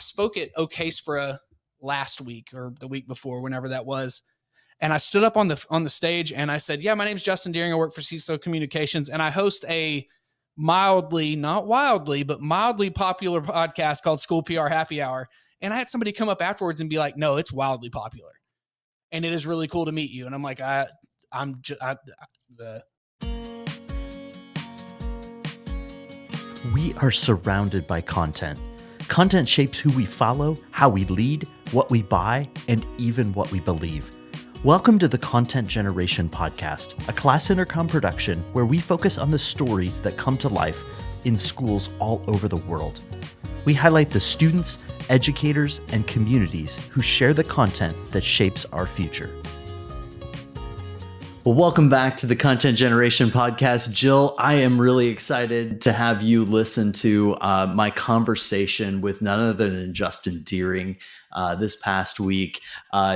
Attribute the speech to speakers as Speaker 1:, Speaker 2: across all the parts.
Speaker 1: spoke at OKSPRA last week or the week before, whenever that was. And I stood up on the stage and I said, yeah, my name's Justin Deering. I work for CESO Communications and I host a mildly, not wildly, but mildly popular podcast called School PR Happy Hour. And I had somebody come up afterwards and be like, no, it's wildly popular. And it is really cool to meet you. And I'm like,
Speaker 2: We are surrounded by content. Content shapes who we follow, how we lead, what we buy, and even what we believe. Welcome to the Content Generation Podcast, a class intercom production where we focus on the stories that come to life in schools all over the world. We highlight the students, educators, and communities who share the content that shapes our future. Well, welcome back to the Content Generation Podcast. Jill, I am really excited to have you listen to my conversation with none other than Justin Deering this past week.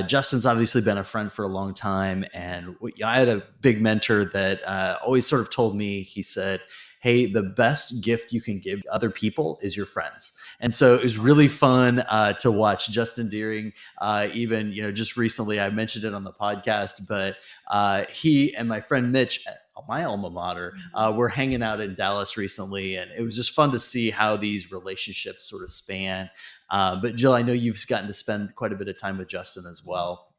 Speaker 2: Justin's obviously been a friend for a long time, and I had a big mentor that always sort of told me, he said, hey, the best gift you can give other people is your friends. And so it was really fun to watch Justin Deering. Even, just recently, I mentioned it on the podcast, but he and my friend Mitch at my alma mater were hanging out in Dallas recently. And it was just fun to see how these relationships sort of span. But Jill, I know you've gotten to spend quite a bit of time with Justin as well.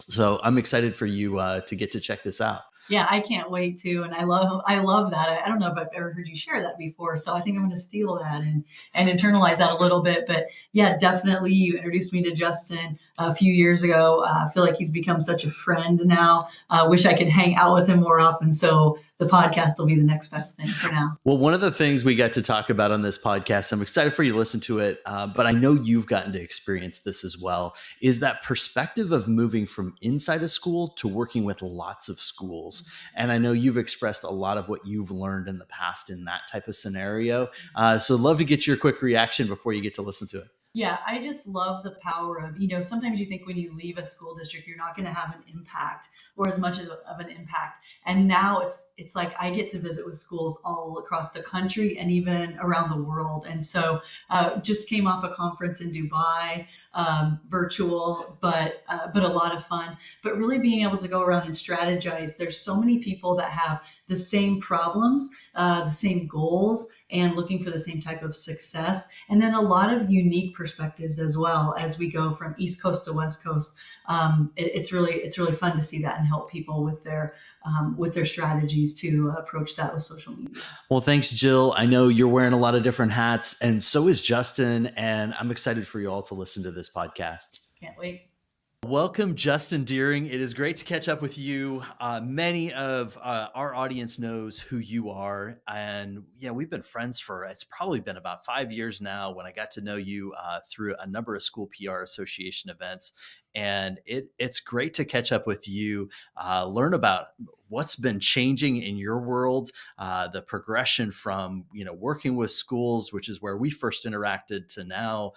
Speaker 2: So I'm excited for you to get to check this out.
Speaker 3: Yeah, I can't wait to. And I love that. I don't know if I've ever heard you share that before. So I think I'm going to steal that and internalize that a little bit. But yeah, definitely. You introduced me to Justin a few years ago. I feel like he's become such a friend now. Wish I could hang out with him more often. So the podcast will be the next best thing for now.
Speaker 2: Well, one of the things we got to talk about on this podcast, I'm excited for you to listen to it, but I know you've gotten to experience this as well, is that perspective of moving from inside a school to working with lots of schools. And I know you've expressed a lot of what you've learned in the past in that type of scenario. So love to get your quick reaction before you get to listen to it.
Speaker 3: Yeah, I just love the power of, sometimes you think when you leave a school district, you're not going to have an impact or as much of an impact. And now it's like I get to visit with schools all across the country and even around the world. And so just came off a conference in Dubai, virtual, but a lot of fun. But really being able to go around and strategize. There's so many people that have the same problems, the same goals, and looking for the same type of success. And then a lot of unique perspectives as well as we go from East Coast to West Coast. It's really fun to see that and help people with their strategies to approach that with social media.
Speaker 2: Well, thanks, Jill. I know you're wearing a lot of different hats, and so is Justin. And I'm excited for you all to listen to this podcast.
Speaker 3: Can't wait.
Speaker 2: Welcome, Justin Deering. It is great to catch up with you. Many of our audience knows who you are. And yeah, we've been friends it's probably been about 5 years now when I got to know you through a number of school PR association events. And it's great to catch up with you, learn about what's been changing in your world, the progression from, working with schools, which is where we first interacted, to now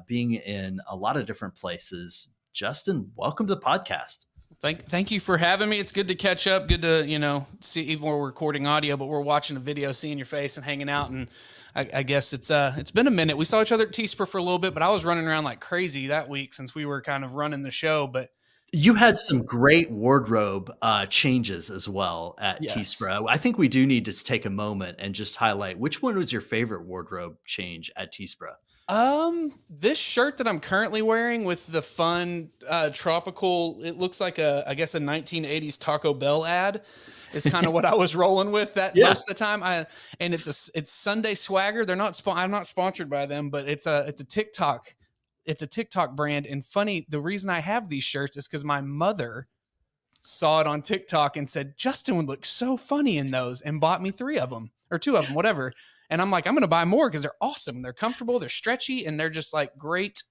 Speaker 2: being in a lot of different places. Justin, welcome to the podcast.
Speaker 1: Thank you for having me. It's good to catch up. Good to, see, even though we're recording audio, but we're watching a video, seeing your face and hanging out. And I guess it's been a minute. We saw each other at TSPRA for a little bit, but I was running around like crazy that week since we were kind of running the show. But
Speaker 2: you had some great wardrobe changes as well at TSPRA. I think we do need to take a moment and just highlight which one was your favorite wardrobe change at TSPRA.
Speaker 1: This shirt that I'm currently wearing with the fun, tropical, it looks like I guess a 1980s Taco Bell ad is kind of what I was rolling with most of the time. And it's Sunday Swagger. I'm not sponsored by them, but it's a TikTok brand. And funny, the reason I have these shirts is because my mother saw it on TikTok and said, Justin would look so funny in those, and bought me 3 of them or 2 of them, whatever. And I'm like, I'm going to buy more because they're awesome. They're comfortable. They're stretchy. And they're just like great.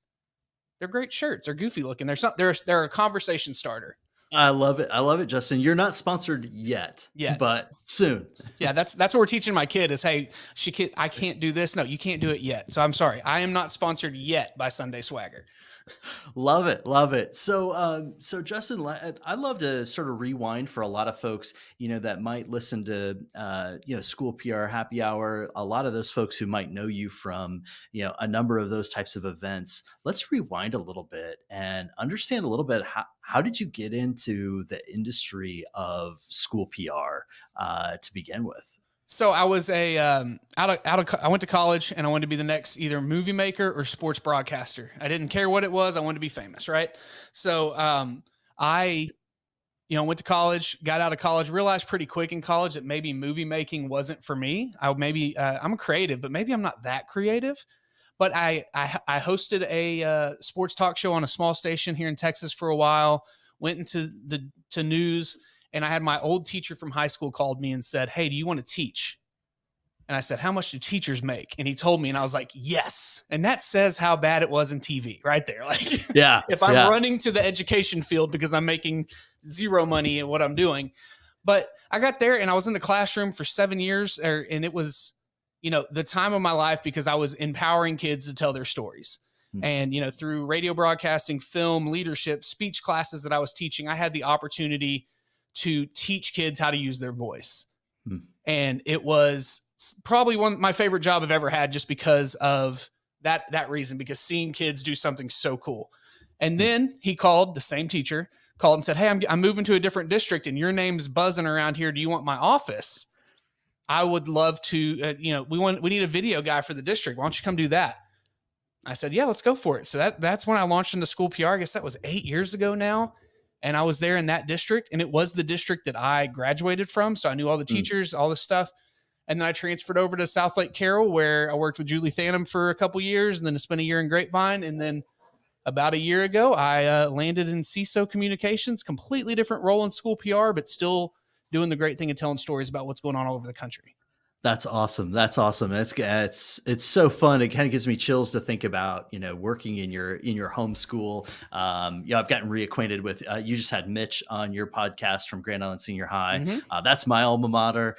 Speaker 1: They're great shirts. They're goofy looking. They're a conversation starter.
Speaker 2: I love it. I love it, Justin. You're not sponsored yet,
Speaker 1: Yet.
Speaker 2: but soon.
Speaker 1: Yeah, that's what we're teaching my kid is, hey, I can't do this. No, you can't do it yet. So I'm sorry. I am not sponsored yet by Sunday Swagger.
Speaker 2: Love it, love it. So, so Justin, I'd love to sort of rewind for a lot of folks, that might listen to, School PR Happy Hour. A lot of those folks who might know you from, a number of those types of events. Let's rewind a little bit and understand a little bit how did you get into the industry of school PR to begin with?
Speaker 1: So I was I went to college and I wanted to be the next either movie maker or sports broadcaster. I didn't care what it was. I wanted to be famous. Right. So, I, went to college, got out of college, realized pretty quick in college that maybe movie making wasn't for me. I'm creative, but maybe I'm not that creative. But I hosted a sports talk show on a small station here in Texas for a while, went into to news. And I had my old teacher from high school called me and said, hey, do you want to teach? And I said, how much do teachers make? And he told me, and I was like, yes. And that says how bad it was in TV right there. Like,
Speaker 2: yeah,
Speaker 1: if I'm running to the education field because I'm making zero money at what I'm doing. But I got there and I was in the classroom for 7 years, and it was, the time of my life because I was empowering kids to tell their stories. And, through radio broadcasting, film, leadership, speech classes that I was teaching, I had the opportunity to teach kids how to use their voice. And it was probably my favorite job I've ever had, just because of that reason, because seeing kids do something so cool. And then the same teacher called and said, hey, I'm moving to a different district and your name's buzzing around here. Do you want my office? I would love to, we need a video guy for the district. Why don't you come do that? I said, yeah, let's go for it. So that's when I launched into school PR. I guess that was 8 years ago now. And I was there in that district, and it was the district that I graduated from. So I knew all the teachers, all this stuff. And then I transferred over to South Lake Carroll, where I worked with Julie Thanem for a couple years, and then I spent a year in Grapevine. And then about a year ago, I landed in CESO Communications, completely different role in school PR, but still doing the great thing of telling stories about what's going on all over the country.
Speaker 2: That's awesome. That's awesome. It's so fun. It kind of gives me chills to think about, working in your home school. I've gotten reacquainted with, you just had Mitch on your podcast from Grand Island Senior High.
Speaker 1: Mm-hmm.
Speaker 2: That's my alma mater.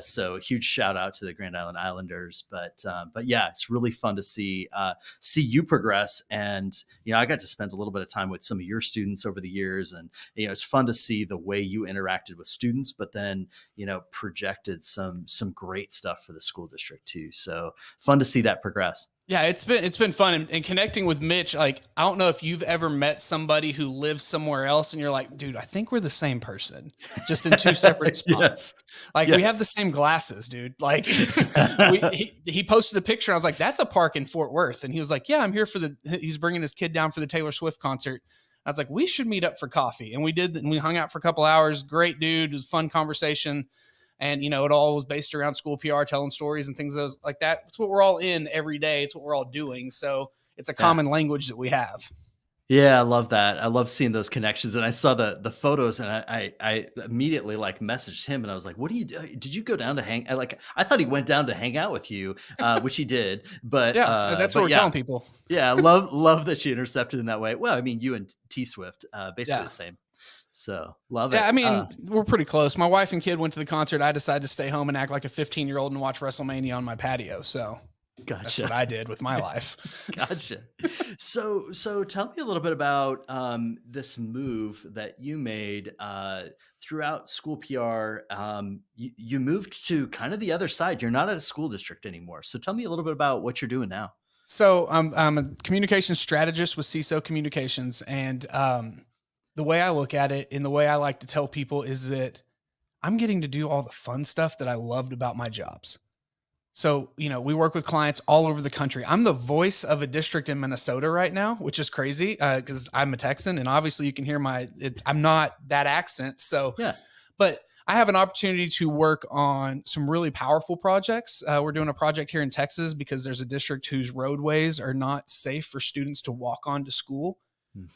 Speaker 2: So a huge shout out to the Grand Island Islanders, but yeah, it's really fun to see you progress. And, I got to spend a little bit of time with some of your students over the years, and, it's fun to see the way you interacted with students, but then, projected some great stuff for the school district too. So fun to see that progress.
Speaker 1: Yeah, it's been fun. And connecting with Mitch, like, I don't know if you've ever met somebody who lives somewhere else and you're like, dude, I think we're the same person, just in two separate spots.
Speaker 2: Yes.
Speaker 1: We have the same glasses, dude. Like, he posted a picture. And I was like, that's a park in Fort Worth. And he was like, yeah, I'm here he's bringing his kid down for the Taylor Swift concert. I was like, we should meet up for coffee. And we did, and we hung out for a couple hours. Great dude. It was a fun conversation. And, it all was based around school PR, telling stories and things like that. It's what we're all in every day. It's what we're all doing. So it's a common language that we have.
Speaker 2: Yeah, I love that. I love seeing those connections. And I saw the photos, and I immediately messaged him, and I was like, what do you do? Did you go down to hang? I thought he went down to hang out with you, which he did. But
Speaker 1: yeah, that's what we're telling people.
Speaker 2: Yeah, love that you intercepted in that way. Well, I mean, you and T Swift, basically the same. So love it.
Speaker 1: Yeah, I mean, we're pretty close. My wife and kid went to the concert. I decided to stay home and act like a 15-year-old and watch WrestleMania on my patio. So
Speaker 2: gotcha.
Speaker 1: That's what I did with my life.
Speaker 2: Gotcha. So tell me a little bit about this move that you made throughout school PR. You moved to kind of the other side. You're not at a school district anymore. So tell me a little bit about what you're doing now.
Speaker 1: So I'm a communications strategist with CESO Communications, and the way I look at it and the way I like to tell people is that I'm getting to do all the fun stuff that I loved about my jobs. So, we work with clients all over the country. I'm the voice of a district in Minnesota right now, which is crazy because I'm a Texan, and obviously you can hear I'm not that accent. So,
Speaker 2: yeah.
Speaker 1: But I have an opportunity to work on some really powerful projects. We're doing a project here in Texas because there's a district whose roadways are not safe for students to walk on to school.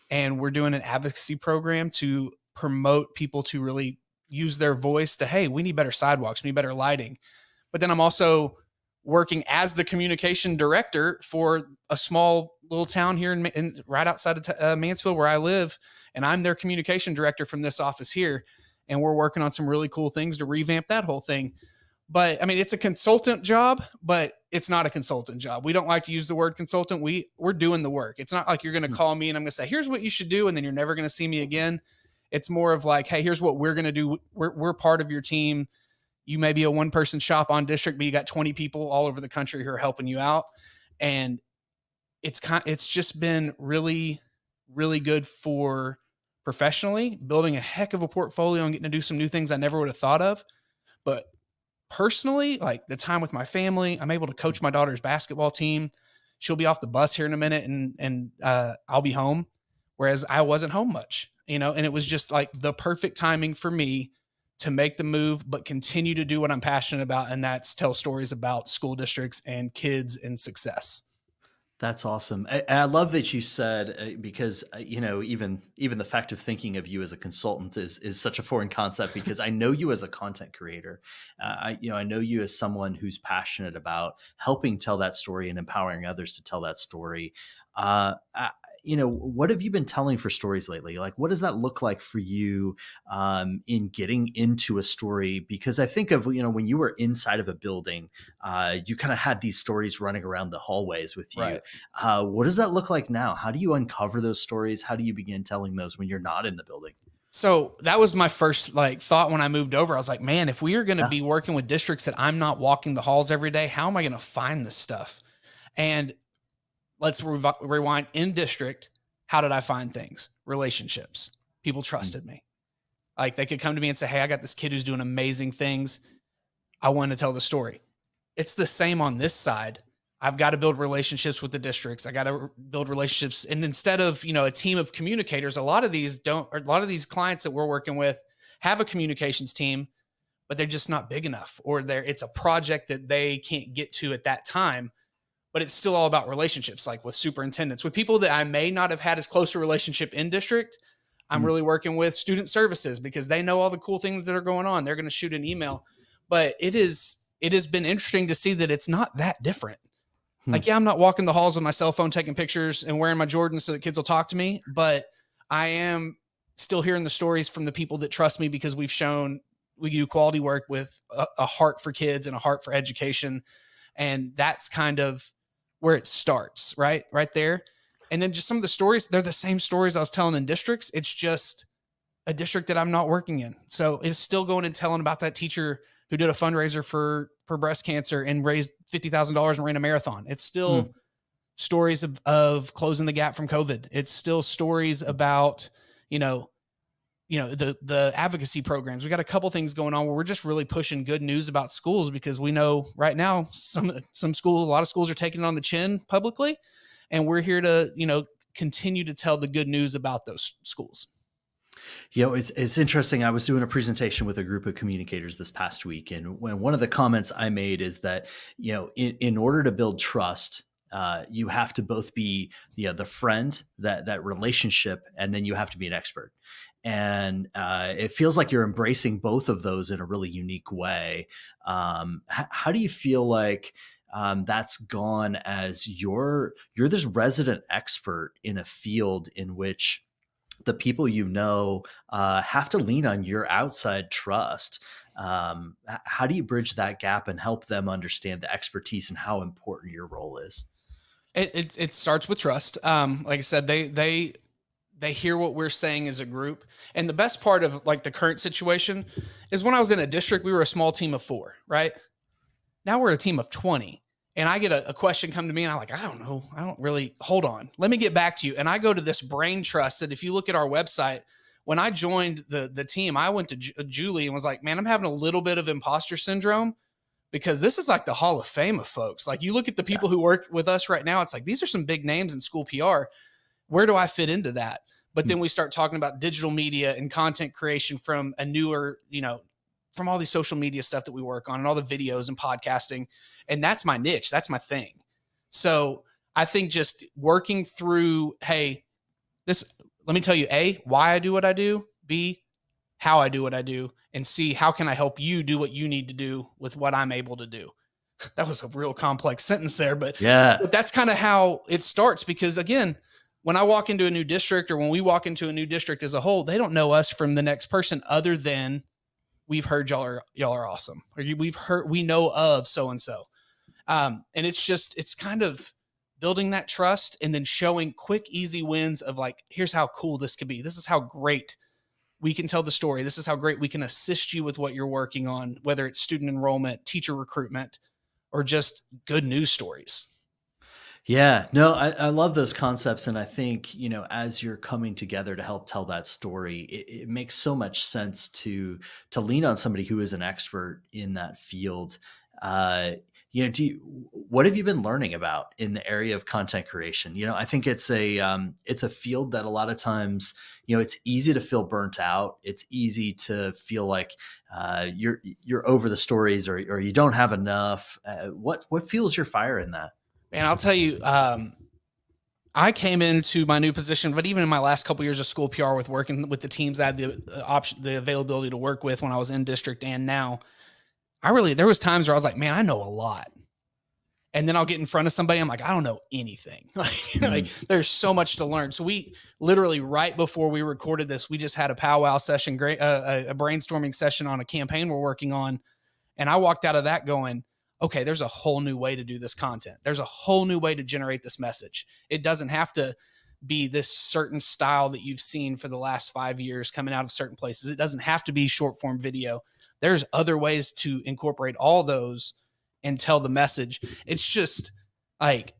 Speaker 1: And we're doing an advocacy program to promote people to really use their voice to, hey, we need better sidewalks, we need better lighting. But then I'm also working as the communication director for a small little town here right outside of Mansfield where I live. And I'm their communication director from this office here. And we're working on some really cool things to revamp that whole thing. But I mean, it's a consultant job, but it's not a consultant job. We don't like to use the word consultant. We're doing the work. It's not like you're going to call me and I'm going to say, here's what you should do. And then you're never going to see me again. It's more of like, hey, here's what we're going to do. We're part of your team. You may be a one-person shop on district, but you got 20 people all over the country who are helping you out. And it's just been really, really good for professionally building a heck of a portfolio and getting to do some new things I never would have thought of. But personally, like the time with my family, I'm able to coach my daughter's basketball team. She'll be off the bus here in a minute and I'll be home. Whereas I wasn't home much, and it was just like the perfect timing for me to make the move, but continue to do what I'm passionate about. And that's tell stories about school districts and kids and success.
Speaker 2: That's awesome. I love that you said because even the fact of thinking of you as a consultant is such a foreign concept because I know you as a content creator. I know you as someone who's passionate about helping tell that story and empowering others to tell that story. What have you been telling for stories lately? Like, what does that look like for you in getting into a story? Because I think of, when you were inside of a building, you kind of had these stories running around the hallways with you.
Speaker 1: Right.
Speaker 2: What does that look like now? How do you uncover those stories? How do you begin telling those when you're not in the building?
Speaker 1: So that was my first thought when I moved over. I was like, man, if we are going to be working with districts that I'm not walking the halls every day, how am I going to find this stuff? And let's rewind. In district, how did I find things? Relationships. People trusted me. Like they could come to me and say, hey, I got this kid who's doing amazing things. I want to tell the story. It's the same on this side. I've got to build relationships with the districts. I got to build relationships. And instead of, a team of communicators, a lot of these clients that we're working with have a communications team, but they're just not big enough, or it's a project that they can't get to at that time. But it's still all about relationships, like with superintendents, with people that I may not have had as close a relationship in district. I'm really working with student services because they know all the cool things that are going on. They're going to shoot an email, but it has been interesting to see that it's not that different. Like, yeah, I'm not walking the halls with my cell phone, taking pictures and wearing my Jordans so that kids will talk to me, but I am still hearing the stories from the people that trust me because we do quality work with a heart for kids and a heart for education. And that's kind of where it starts, right there. And then just some of the stories, they're the same stories I was telling in districts. It's just a district that I'm not working in. So it's still going and telling about that teacher who did a fundraiser for breast cancer and raised $50,000 and ran a marathon. It's still stories of closing the gap from COVID. It's still stories about, the advocacy programs. We got a couple things going on where we're just really pushing good news about schools because we know right now some schools, a lot of schools are taking it on the chin publicly, and we're here to, continue to tell the good news about those schools.
Speaker 2: It's interesting. I was doing a presentation with a group of communicators this past week, and one of the comments I made is that, in order to build trust, you have to both be the friend, that relationship, and then you have to be an expert. And it feels like you're embracing both of those in a really unique way. How do you feel like that's gone as you're this resident expert in a field in which the people have to lean on your outside trust? How do you bridge that gap and help them understand the expertise and how important your role is?
Speaker 1: It starts with trust. Like I said, they hear what we're saying as a group. And the best part of the current situation is when I was in a district, we were a small team of 4, right? Now we're a team of 20. And I get a question come to me and I'm like, I don't know. I don't really, hold on. Let me get back to you. And I go to this brain trust that if you look at our website, when I joined the team, I went to Julie and was like, man, I'm having a little bit of imposter syndrome because this is like the Hall of Fame of folks. Like you look at the people who work with us right now, it's like, these are some big names in school PR. Where do I fit into that? But then we start talking about digital media and content creation from a newer, from all the social media stuff that we work on and all the videos and podcasting. And that's my niche. That's my thing. So I think just working through, hey, let me tell you, A, why I do what I do, B, how I do what I do, and C, how can I help you do what you need to do with what I'm able to do? That was a real complex sentence there, but
Speaker 2: Yeah.
Speaker 1: that's kind of how it starts. Because again, when I walk into a new district, or when we walk into a new district as a whole, they don't know us from the next person other than we've heard y'all are awesome, or we know of so-and-so. And it's kind of building that trust and then showing quick, easy wins of like, here's how cool this could be. This is how great we can tell the story. This is how great we can assist you with what you're working on, whether it's student enrollment, teacher recruitment, or just good news stories.
Speaker 2: Yeah, no, I love those concepts. And I think, as you're coming together to help tell that story, it makes so much sense to lean on somebody who is an expert in that field. Uh, what have you been learning about in the area of content creation? I think it's a field that a lot of times, it's easy to feel burnt out. It's easy to feel like you're over the stories, or you don't have enough. What fuels your fire in that?
Speaker 1: And I'll tell you, I came into my new position, but even in my last couple of years of school PR, with working with the teams I had the availability to work with when I was in district and now, there was times where I was like, man, I know a lot. And then I'll get in front of somebody, I'm like, I don't know anything. Like there's so much to learn. So we literally, right before we recorded this, we just had a powwow session, a brainstorming session on a campaign we're working on. And I walked out of that going, okay, there's a whole new way to do this content. There's a whole new way to generate this message. It doesn't have to be this certain style that you've seen for the last 5 years coming out of certain places. It doesn't have to be short form video. There's other ways to incorporate all those and tell the message. It's just like,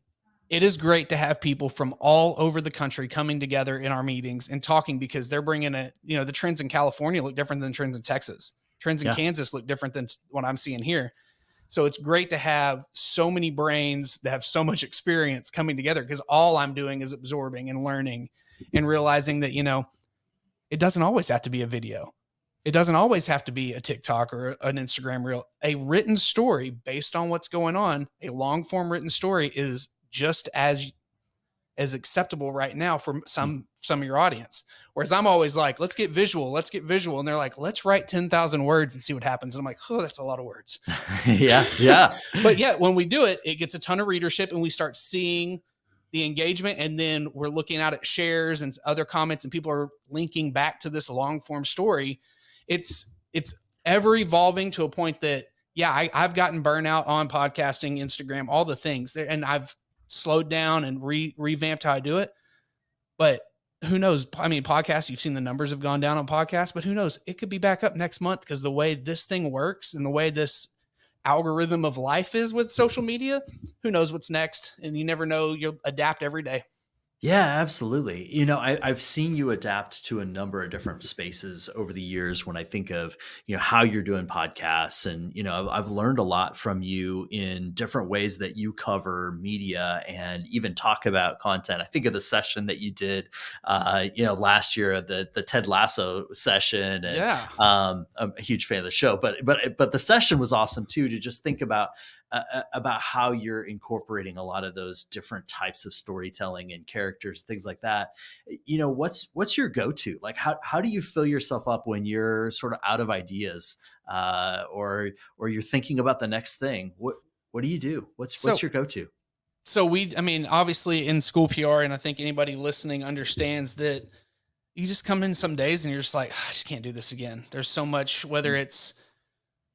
Speaker 1: it is great to have people from all over the country coming together in our meetings and talking, because they're bringing the trends in California look different than trends in Texas. Trends in Kansas look different than what I'm seeing here. So it's great to have so many brains that have so much experience coming together, because all I'm doing is absorbing and learning and realizing that, it doesn't always have to be a video. It doesn't always have to be a TikTok or an Instagram reel. A written story based on what's going on, a long form written story, is just as acceptable right now for some of your audience. Whereas I'm always like, let's get visual. And they're like, let's write 10,000 words and see what happens. And I'm like, oh, that's a lot of words.
Speaker 2: Yeah.
Speaker 1: But yeah, when we do it, it gets a ton of readership, and we start seeing the engagement, and then we're looking out at shares and other comments, and people are linking back to this long form story. It's ever evolving to a point that, I've gotten burnout on podcasting, Instagram, all the things, and I've slowed down and revamped how I do it. But who knows? I mean, podcasts, you've seen the numbers have gone down on podcasts, but who knows? It could be back up next month, because the way this thing works and the way this algorithm of life is with social media, who knows what's next? And you never know. You'll adapt every day.
Speaker 2: Yeah, absolutely. I've seen you adapt to a number of different spaces over the years when I think of, how you're doing podcasts. And, I've learned a lot from you in different ways that you cover media and even talk about content. I think of the session that you did, last year, the Ted Lasso session. And I'm a huge fan of the show, but the session was awesome too, to just think about how you're incorporating a lot of those different types of storytelling and characters, things like that. What's your go-to? Like, how do you fill yourself up when you're sort of out of ideas, or you're thinking about the next thing? What do you do? What's your go-to?
Speaker 1: So obviously in school PR, and I think anybody listening understands that you just come in some days and you're just like, I just can't do this again. There's so much, whether it's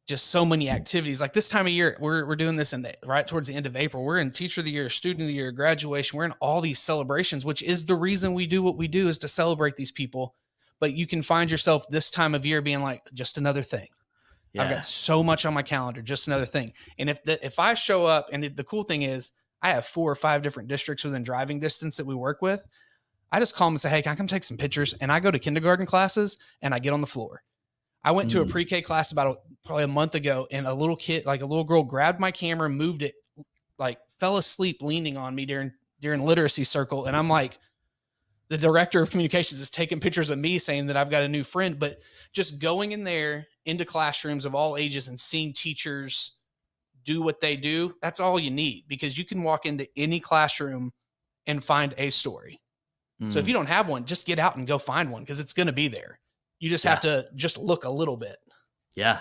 Speaker 1: just so many activities. Like this time of year, we're doing this right towards the end of April. We're in Teacher of the Year, Student of the Year, graduation. We're in all these celebrations, which is the reason we do what we do, is to celebrate these people. But you can find yourself this time of year being like, just another thing. Yeah. I've got so much on my calendar, just another thing. And if I show up, and the cool thing is I have 4 or 5 different districts within driving distance that we work with. I just call them and say, hey, can I come take some pictures? And I go to kindergarten classes and I get on the floor. I went to a pre-K class probably a month ago, and a little kid, like a little girl, grabbed my camera, moved it, like fell asleep leaning on me during literacy circle. And I'm like, the director of communications is taking pictures of me saying that I've got a new friend. But just going in there into classrooms of all ages and seeing teachers do what they do, that's all you need, because you can walk into any classroom and find a story. So if you don't have one, just get out and go find one, because it's going to be there. You just have to just look a little bit.
Speaker 2: Yeah.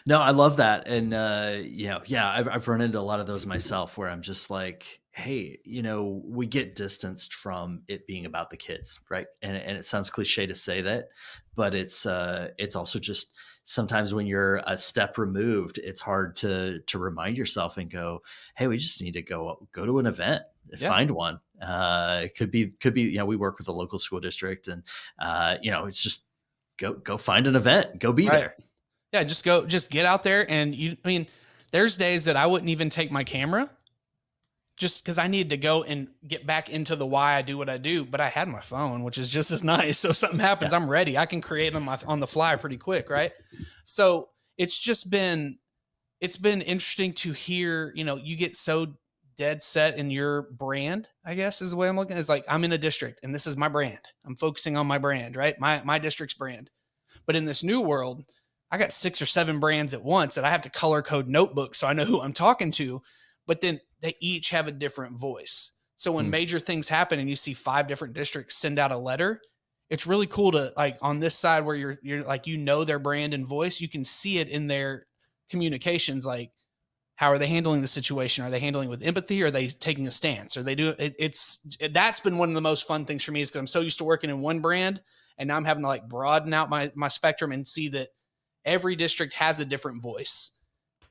Speaker 2: No, I love that. And, yeah, I've run into a lot of those myself where I'm just like, hey, we get distanced from it being about the kids, right? And it sounds cliche to say that, but it's also just sometimes when you're a step removed, it's hard to remind yourself and go, hey, we just need to go to an event,
Speaker 1: Yeah.
Speaker 2: find one. It could be, we work with a local school district, and it's just go find an event, go be
Speaker 1: Right.
Speaker 2: there.
Speaker 1: Yeah. Just get out there. And I mean, there's days that I wouldn't even take my camera just because I needed to go and get back into the why I do what I do. But I had my phone, which is just as nice. So if something happens,
Speaker 2: Yeah.
Speaker 1: I'm ready. I can create on the fly pretty quick. Right. So it's been interesting to hear, you get so dead set in your brand, I guess is the way I'm looking. It's like, I'm in a district and this is my brand. I'm focusing on my brand, right? My district's brand. But in this new world, I got 6 or 7 brands at once that I have to color code notebooks so I know who I'm talking to. But then they each have a different voice. So when
Speaker 2: Hmm.
Speaker 1: major things happen and you see 5 different districts send out a letter, it's really cool to, like, on this side where you're like, their brand and voice, you can see it in their communications. Like, how are they handling the situation? Are they handling with empathy? Are they taking a stance? Are they doing it? That's been one of the most fun things for me, is because I'm so used to working in one brand, and now I'm having to like broaden out my spectrum and see that every district has a different voice,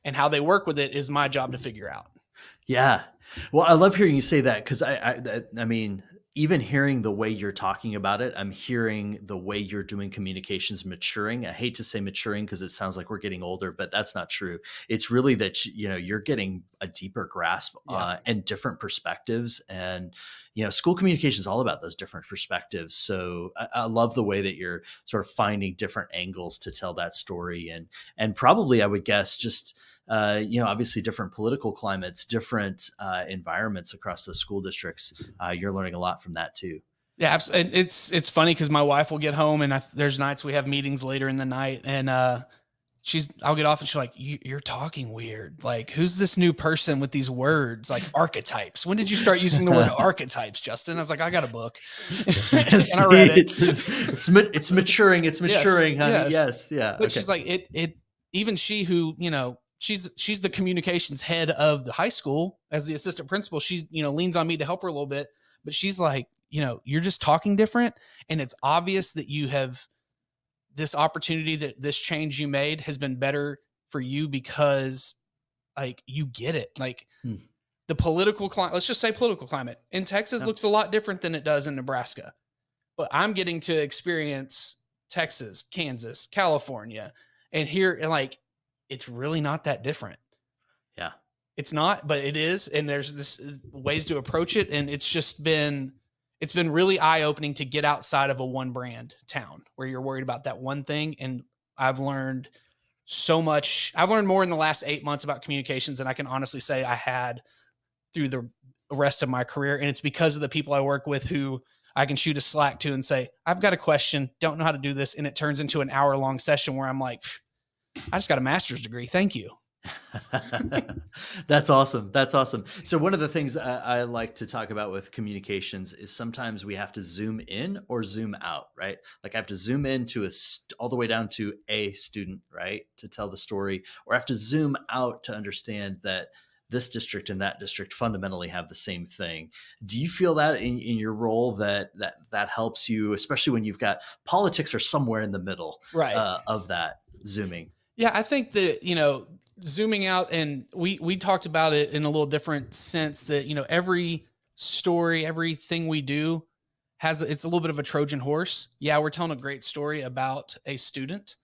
Speaker 1: and how they work with it is my job to figure out.
Speaker 2: Yeah. Well, I love hearing you say that, because I mean, even hearing the way you're talking about it, I'm hearing the way you're doing communications maturing. I hate to say maturing because it sounds like we're getting older, but that's not true. It's really that you're getting a deeper grasp
Speaker 1: Yeah.
Speaker 2: and different perspectives, and school communication is all about those different perspectives. So I love the way that you're sort of finding different angles to tell that story, and probably I would guess just obviously different political climates, different environments across the school districts. You're learning a lot from that too.
Speaker 1: Yeah, and it's funny because my wife will get home, and there's nights we have meetings later in the night, and I'll get off and she's like, you're talking weird. Like, who's this new person with these words like archetypes? When did you start using the word archetypes, Justin? I was like, I got a book and I read it.
Speaker 2: It's maturing. It's maturing, honey.
Speaker 1: Yes.
Speaker 2: Yes. Yeah.
Speaker 1: But
Speaker 2: Okay.
Speaker 1: she's like, even she, who, she's the communications head of the high school as the assistant principal. She's, leans on me to help her a little bit, but she's like, you're just talking different. And it's obvious that you have this opportunity, that this change you made has been better for you because, like, you get it. Like,
Speaker 2: Hmm.
Speaker 1: the political climate, let's just say political climate in Texas
Speaker 2: Yeah.
Speaker 1: looks a lot different than it does in Nebraska, but I'm getting to experience Texas, Kansas, California, and here, and like, it's really not that different.
Speaker 2: Yeah.
Speaker 1: It's not, but it is. And there's this ways to approach it. And it's been really eye-opening to get outside of a one brand town where you're worried about that one thing. And I've learned so much. I've learned more in the last 8 months about communications than I can honestly say I had through the rest of my career. And it's because of the people I work with who I can shoot a Slack to and say, I've got a question, don't know how to do this. And it turns into an hour-long session where I'm like, I just got a master's degree. Thank you.
Speaker 2: That's awesome. That's awesome. So one of the things I like to talk about with communications is sometimes we have to zoom in or zoom out, right? Like I have to zoom in to all the way down to a student, right, to tell the story, or I have to zoom out to understand that this district and that district fundamentally have the same thing. Do you feel that in your role that helps you, especially when you've got politics or somewhere in the middle
Speaker 1: Right.
Speaker 2: of that zooming?
Speaker 1: Yeah, I think that, zooming out, and we talked about it in a little different sense that, every story, everything we do it's a little bit of a Trojan horse. Yeah, we're telling a great story about a student,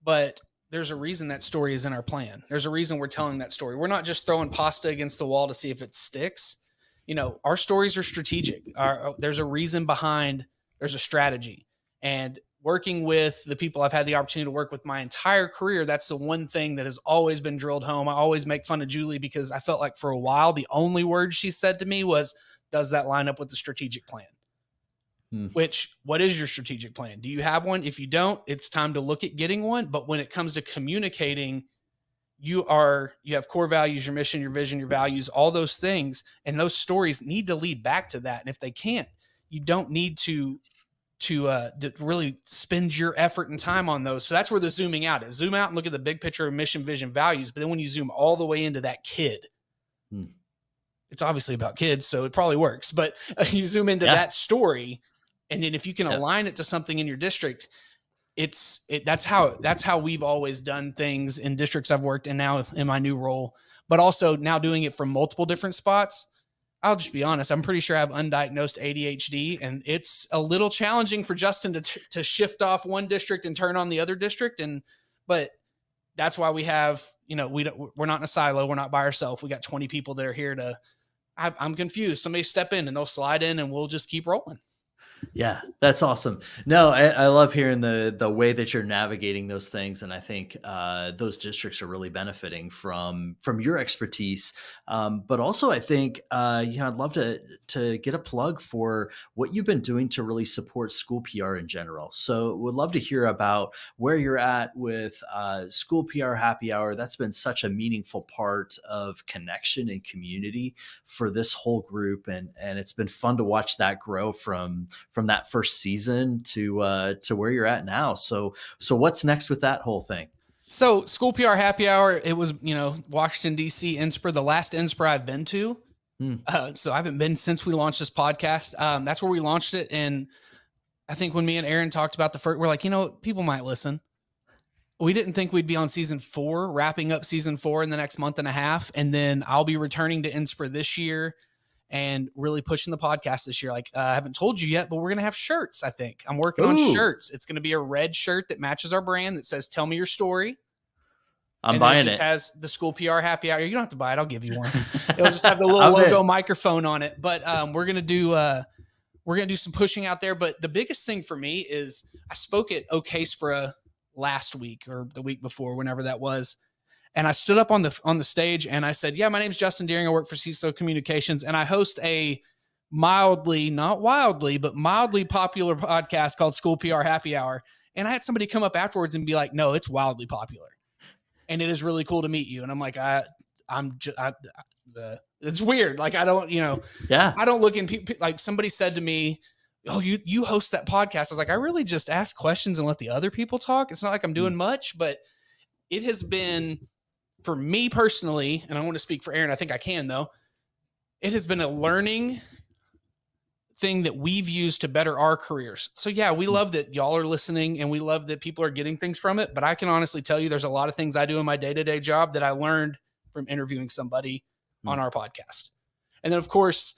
Speaker 1: but there's a reason that story is in our plan. There's a reason we're telling that story. We're not just throwing pasta against the wall to see if it sticks. Our stories are strategic. There's a reason behind, there's a strategy. And working with the people I've had the opportunity to work with my entire career, that's the one thing that has always been drilled home. I always make fun of Julie because I felt like for a while, the only word she said to me was, does that line up with the strategic plan? Which, what is your strategic plan? Do you have one? If you don't, it's time to look at getting one. But when it comes to communicating, you have core values, your mission, your vision, your values, all those things. And those stories need to lead back to that. And if they can't, you don't need to to really spend your effort and time on those. So that's where the zooming out is. Zoom out and look at the big picture of mission, vision, values. But then when you zoom all the way into that kid, it's obviously about kids, so it probably works. But you zoom into that story, and then if you can align it to something in your district, that's how we've always done things in districts I've worked in now in my new role. But also now doing it from multiple different spots. I'll just be honest. I'm pretty sure I have undiagnosed ADHD, and it's a little challenging for Justin to shift off one district and turn on the other district. But that's why we have, we're not in a silo. We're not by ourselves. We got 20 people that are here I'm confused. Somebody step in and they'll slide in and we'll just keep rolling.
Speaker 2: Yeah, that's awesome. No, I love hearing the way that you're navigating those things, and I think those districts are really benefiting from your expertise. But also, I think I'd love to get a plug for what you've been doing to really support school PR in general. So, would love to hear about where you're at with School PR Happy Hour. That's been such a meaningful part of connection and community for this whole group, and it's been fun to watch that grow from that first season to where you're at now. So what's next with that whole thing?
Speaker 1: So School PR Happy Hour, it was, Washington, D.C., Inspire, the last Inspire I've been to. So I haven't been since we launched this podcast. That's where we launched it. And I think when me and Aaron talked about the first, we're like, people might listen. We didn't think we'd be on season 4, wrapping up season 4 in the next month and a half. And then I'll be returning to Inspire this year and really pushing the podcast this year. Like, I haven't told you yet, but we're going to have shirts. I think I'm working on shirts. It's going to be a red shirt that matches our brand that says, "Tell me your story."
Speaker 2: I'm buying it.
Speaker 1: It just has the School PR Happy Hour. You don't have to buy it. I'll give you one. It'll just have the little logo microphone on it. But we're going to do some pushing out there. But the biggest thing for me is I spoke at OKSPRA last week or the week before, whenever that was. And I stood up on the stage and I said, "Yeah, my name's Justin Deering. I work for CESO Communications, and I host a mildly, not wildly, but mildly popular podcast called School PR Happy Hour." And I had somebody come up afterwards and be like, "No, it's wildly popular, and it is really cool to meet you." And I'm like, it's weird. Like, I don't, I don't look in people. Like, somebody said to me, "Oh, you host that podcast." I was like, I really just ask questions and let the other people talk. It's not like I'm doing much, but it has been, for me personally, and I want to speak for Aaron, I think I can though, it has been a learning thing that we've used to better our careers. So yeah, we love that y'all are listening and we love that people are getting things from it. But I can honestly tell you there's a lot of things I do in my day-to-day job that I learned from interviewing somebody on our podcast. And then of course,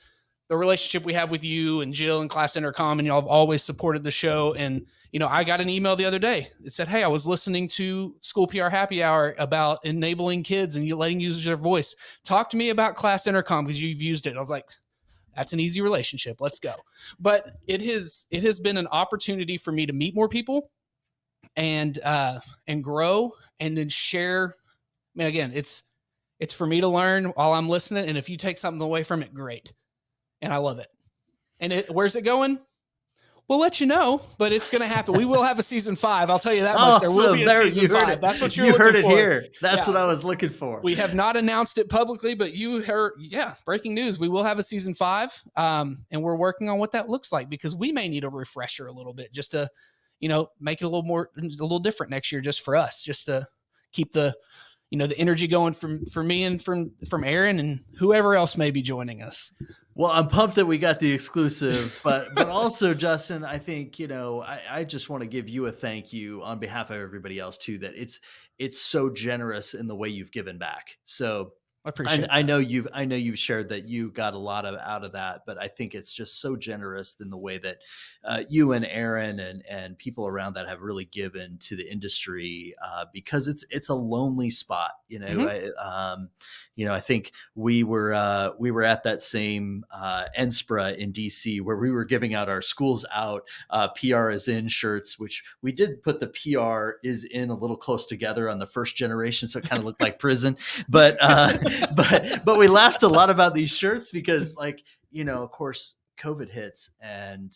Speaker 1: the relationship we have with you and Jill and Class Intercom, and y'all have always supported the show. And, I got an email the other day that said, "Hey, I was listening to School PR Happy Hour about enabling kids and you letting use their voice. Talk to me about Class Intercom because you've used it." I was like, that's an easy relationship. Let's go. But it has been an opportunity for me to meet more people and grow and then share. I mean, again, it's for me to learn while I'm listening. And if you take something away from it, great. And I love it. And where's it going? We'll let you know, but it's going to happen. We will have a season 5. I'll tell you that much. There will be a season 5. That's what you heard it
Speaker 2: here. That's what I was looking for.
Speaker 1: We have not announced it publicly, but you heard, breaking news. We will have a season 5. And we're working on what that looks like because we may need a refresher a little bit just to, make it a little different next year, just for us, just to keep the energy going from me and from Aaron and whoever else may be joining us.
Speaker 2: Well, I'm pumped that we got the exclusive, but also, Justin, I think, I just want to give you a thank you on behalf of everybody else too, that it's so generous in the way you've given back. So
Speaker 1: I appreciate
Speaker 2: I know you've shared that you got a lot out of that, but I think it's just so generous in the way that you and Aaron and people around that have really given to the industry because it's a lonely spot. I think we were at that same NSPRA in DC where we were giving out our schools out PR is in shirts, which we did put the PR is in a little close together on the first generation, so it kind of looked like prison, but we laughed a lot about these shirts because, of course, COVID hits, and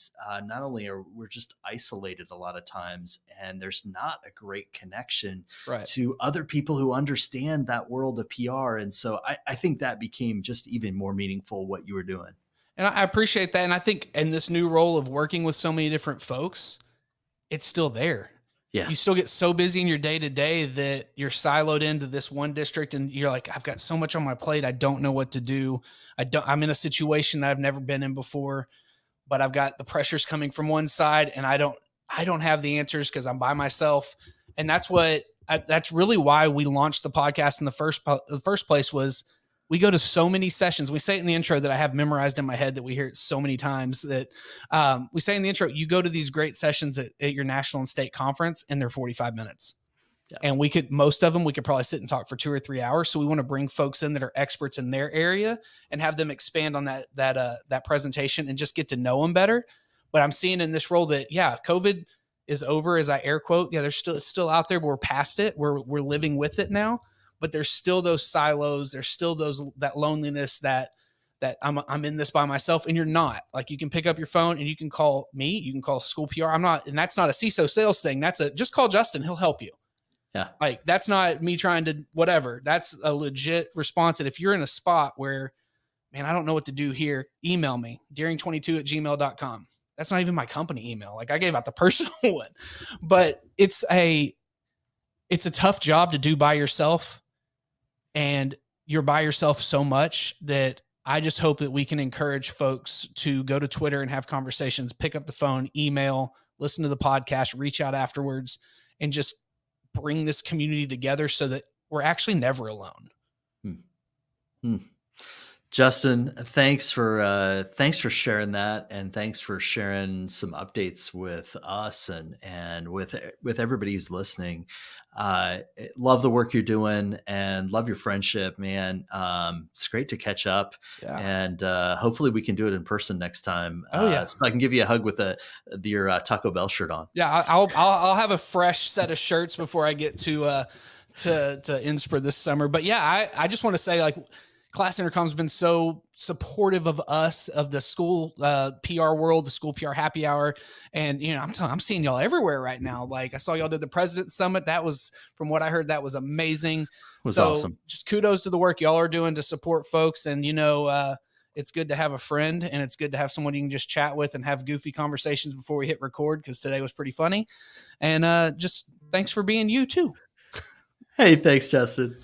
Speaker 2: not only we're just isolated a lot of times, and there's not a great connection to other people who understand that world of PR. And so I think that became just even more meaningful what you were doing.
Speaker 1: And I appreciate that. And I think in this new role of working with so many different folks, it's still there.
Speaker 2: Yeah.
Speaker 1: You still get so busy in your day to day that you're siloed into this one district and you're like, I've got so much on my plate. I don't know what to do. I'm in a situation that I've never been in before, but I've got the pressures coming from one side and I don't have the answers because I'm by myself. And that's really why we launched the podcast in the first place. Was we go to so many sessions. We say it in the intro that I have memorized in my head that we hear it so many times that we say in the intro, you go to these great sessions at your national and state conference and they're 45 minutes. Yeah. And most of them, we could probably sit and talk for 2 or 3 hours. So we want to bring folks in that are experts in their area and have them expand on that presentation and just get to know them better. But I'm seeing in this role that, yeah, COVID is over, as I air quote. Yeah, it's still out there, but we're past it. We're living with it now. But there's still those silos. There's still that loneliness that I'm in this by myself, and you're not. Like, you can pick up your phone and you can call me. You can call school PR. I'm not, and that's not a CESO sales thing. Just call Justin. He'll help you.
Speaker 2: Yeah.
Speaker 1: Like, that's not me trying to whatever. That's a legit response. And if you're in a spot where, man, I don't know what to do here, email me, deering22@gmail.com. That's not even my company email. Like, I gave out the personal one, but it's a tough job to do by yourself. And you're by yourself so much that I just hope that we can encourage folks to go to Twitter and have conversations, pick up the phone, email, listen to the podcast, reach out afterwards, and just bring this community together so that we're actually never alone.
Speaker 2: Justin, thanks for sharing that, and thanks for sharing some updates with us and with everybody who's listening. Love the work you're doing and love your friendship, man. It's great to catch up, and hopefully we can do it in person next time. So I can give you a hug with your Taco Bell shirt on.
Speaker 1: Yeah, I'll have a fresh set of shirts before I get to Innsbruck this summer. But yeah, I just want to say, like, Class Intercom's been so supportive of us, of the school PR world, the school PR happy hour. And, I'm seeing y'all everywhere right now. Like, I saw y'all did the President's Summit. That was, from what I heard, that was amazing. It
Speaker 2: was awesome.
Speaker 1: Just kudos to the work y'all are doing to support folks. And, it's good to have a friend, and it's good to have someone you can just chat with and have goofy conversations before we hit record, because today was pretty funny. And just thanks for being you too.
Speaker 2: Hey, thanks, Justin.